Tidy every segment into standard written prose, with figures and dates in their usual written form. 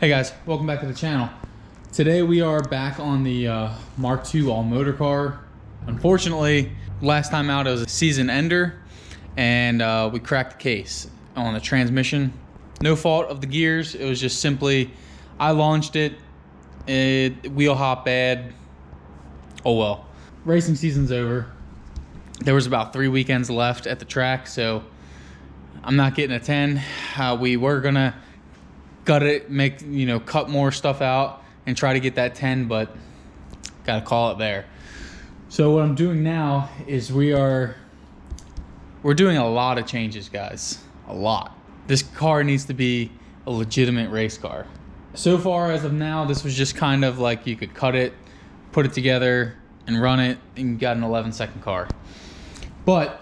Hey guys, welcome back to the channel. Today we are back on the Mark II all motor car. Unfortunately, last time out it was a season ender and we cracked the case on the transmission. No fault of the gears, it was just simply I launched it, wheel hop bad. Oh well. Racing season's over. There was about 3 weekends left at the track, so I'm not getting a 10. We were gonna gut it, cut more stuff out and try to get that 10, but gotta call it there. So what I'm doing now is we're doing a lot of changes, guys. A lot. This car needs to be a legitimate race car. So far as of now, this was just kind of like you could cut it, put it together and run it, and you got an 11-second car. But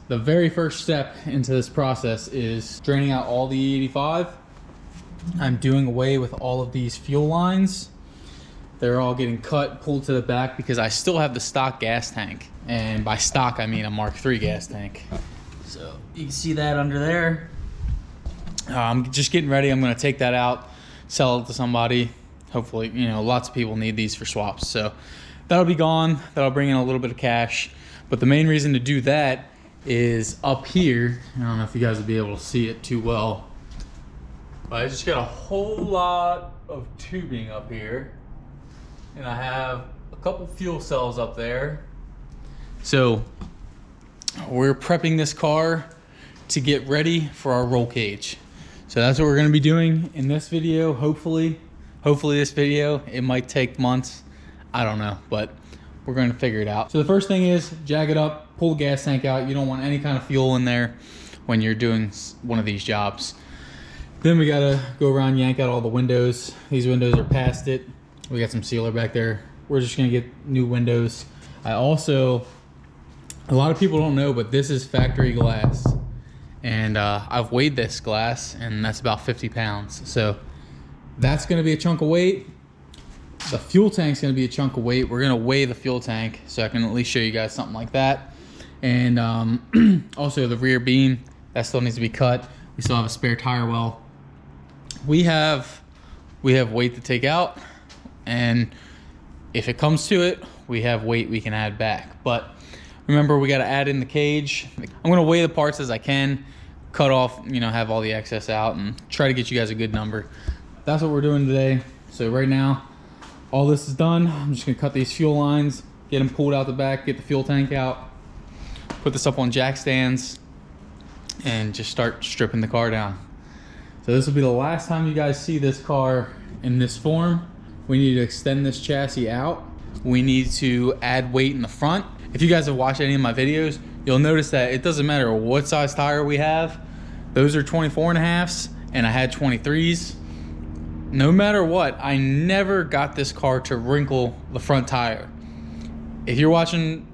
the very first step into this process is draining out all the E85. I'm doing away with all of these fuel lines. They're all getting cut, pulled to the back because I still have the stock gas tank. And by stock, I mean a Mark III gas tank. So you can see that under there. I'm just getting ready. I'm gonna take that out, sell it to somebody. Hopefully, lots of people need these for swaps. So that'll be gone. That'll bring in a little bit of cash. But the main reason to do that is up here. I don't know if you guys will be able to see it too well. I just got a whole lot of tubing up here, and I have a couple fuel cells up there. So we're prepping this car to get ready for our roll cage. So that's what we're gonna be doing in this video. Hopefully this video, it might take months. I don't know, but we're gonna figure it out. So the first thing is jag it up, pull the gas tank out. You don't want any kind of fuel in there when you're doing one of these jobs. Then we gotta go around, yank out all the windows. These windows are past it. We got some sealer back there. We're just gonna get new windows. A lot of people don't know, but this is factory glass. And I've weighed this glass, and that's about 50 pounds. So that's gonna be a chunk of weight. The fuel tank's gonna be a chunk of weight. We're gonna weigh the fuel tank so I can at least show you guys something like that. And also the rear beam, that still needs to be cut. We still have a spare tire well. We have weight to take out, and if it comes to it, we have weight we can add back. But remember, we got to add in the cage. I'm going to weigh the parts as I can, cut off, have all the excess out, and try to get you guys a good number. That's what we're doing today. So right now, all this is done. I'm just going to cut these fuel lines, get them pulled out the back, get the fuel tank out, put this up on jack stands, and just start stripping the car down. So this will be the last time you guys see this car in this form. We need to extend this chassis out. We need to add weight in the front. If you guys have watched any of my videos, you'll notice that it doesn't matter what size tire we have. Those are 24.5s, and I had 23s. No matter what, I never got this car to wrinkle the front tire. If you're watching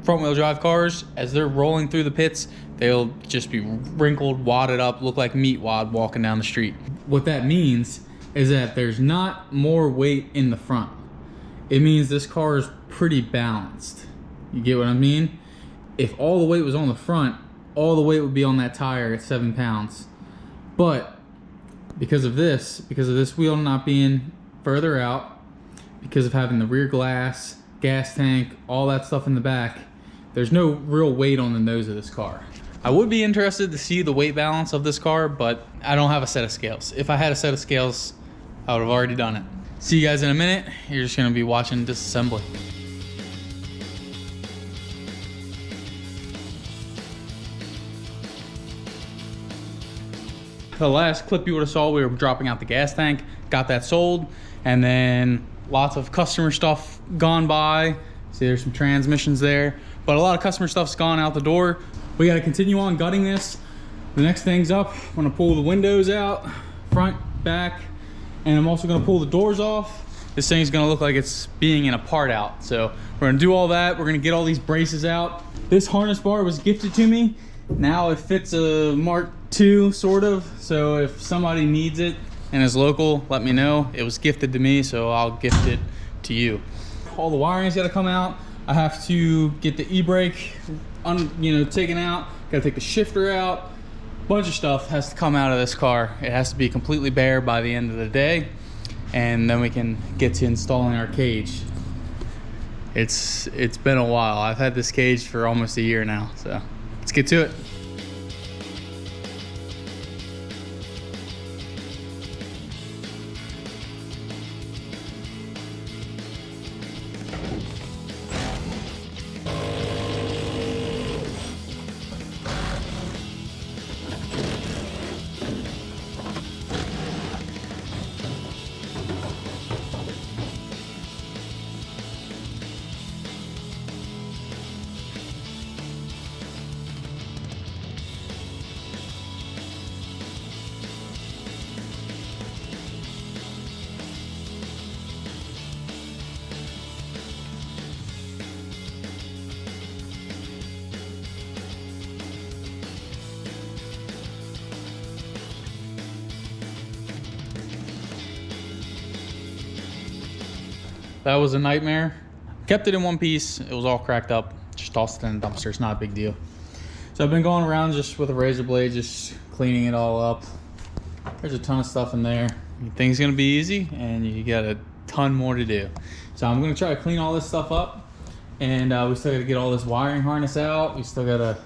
front wheel drive cars, as they're rolling through the pits, they'll just be wrinkled, wadded up, look like meat wad walking down the street. What that means is that there's not more weight in the front. It means this car is pretty balanced. You get what I mean? If all the weight was on the front, all the weight would be on that tire at 7 pounds. But because of this wheel not being further out, because of having the rear glass, gas tank, all that stuff in the back, there's no real weight on the nose of this car. I would be interested to see the weight balance of this car, but I don't have a set of scales. If I had a set of scales, I would have already done it. See you guys in a minute. You're just gonna be watching disassembly. The last clip you would have saw, we were dropping out the gas tank, got that sold, and then lots of customer stuff gone by. See, there's some transmissions there, but a lot of customer stuff's gone out the door. We got to continue on gutting this. The next thing's up. I'm gonna pull the windows out, front, back, and I'm also gonna pull the doors off. This thing's gonna look like it's being in a PaRtOuT. So we're gonna do all that. We're gonna get all these braces out. This harness bar was gifted to me. Now it fits a Mark II, sort of. So if somebody needs it and is local, let me know. It was gifted to me, so I'll gift it to you. All the wiring's gotta come out. I have to get the e-brake taken out. Gotta take the shifter out. bunch of stuff has to come out of this car. It has to be completely bare by the end of the day, and then we can get to installing our cage. It's been a while. I've had this cage for almost a year now, so let's get to it. That was a nightmare. Kept it in one piece. It was all cracked up. Just tossed it in the dumpster. It's not a big deal. So I've been going around just with a razor blade, just cleaning it all up. There's a ton of stuff in there. You think it's gonna be easy, and you got a ton more to do. So I'm gonna try to clean all this stuff up, and we still gotta get all this wiring harness out. We still gotta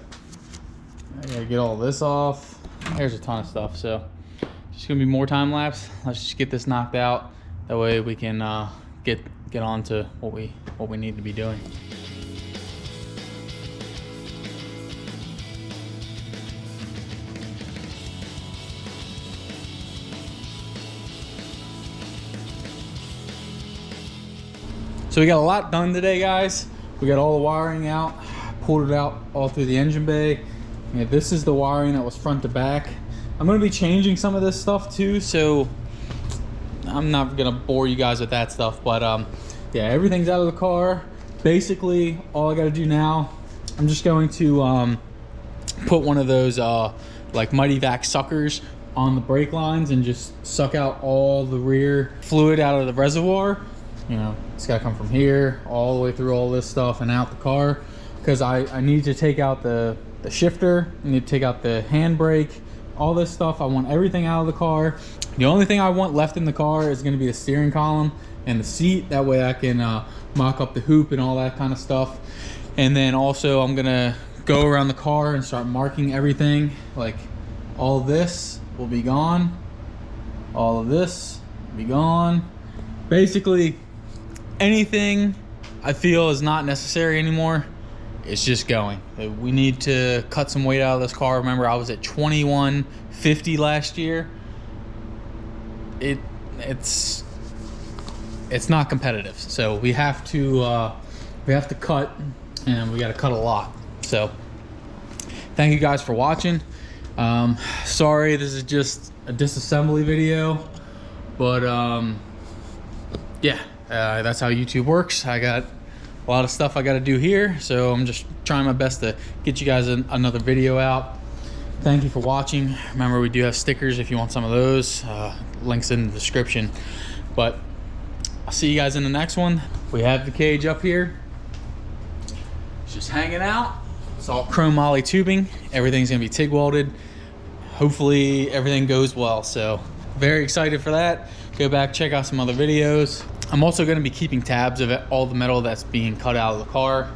get all this off. There's a ton of stuff. So it's gonna be more time lapse. Let's just get this knocked out. That way we can get on to what we need to be doing. So we got a lot done today, guys. We got all the wiring out, pulled it out all through the engine bay. Yeah, this is the wiring that was front to back. I'm gonna be changing some of this stuff too, so I'm not gonna bore you guys with that stuff, but yeah, everything's out of the car. Basically, all I gotta do now, I'm just going to put one of those like Mighty Vac suckers on the brake lines and just suck out all the rear fluid out of the reservoir. You know, it's gotta come from here all the way through all this stuff and out the car, because I need to take out the shifter, I need to take out the handbrake, all this stuff. I want everything out of the car. The only thing I want left in the car is going to be the steering column and the seat. That way I can mock up the hoop and all that kind of stuff. And then also I'm going to go around the car and start marking everything. Like all of this will be gone. All of this will be gone. Basically anything I feel is not necessary anymore, it's just going. We need to cut some weight out of this car. Remember, I was at 2150 last year. It's not competitive, so we have to cut, and we got to cut a lot. So thank you guys for watching. Sorry, this is just a disassembly video, but yeah, that's how YouTube works. I got a lot of stuff I got to do here, so I'm just trying my best to get you guys another video out. Thank you for watching. Remember, we do have stickers if you want some of those. Links in the description. But I'll see you guys in the next one. We have the cage up here. It's just hanging out. It's all chrome moly tubing. Everything's gonna be TIG welded. Hopefully everything goes well. So very excited for that. Go back, check out some other videos. I'm also gonna be keeping tabs of all the metal that's being cut out of the car,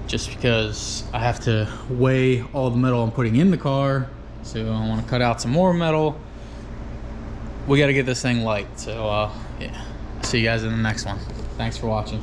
just because I have to weigh all the metal I'm putting in the car. So I want to cut out some more metal. We got to get this thing light. So yeah, see you guys in the next one. Thanks for watching.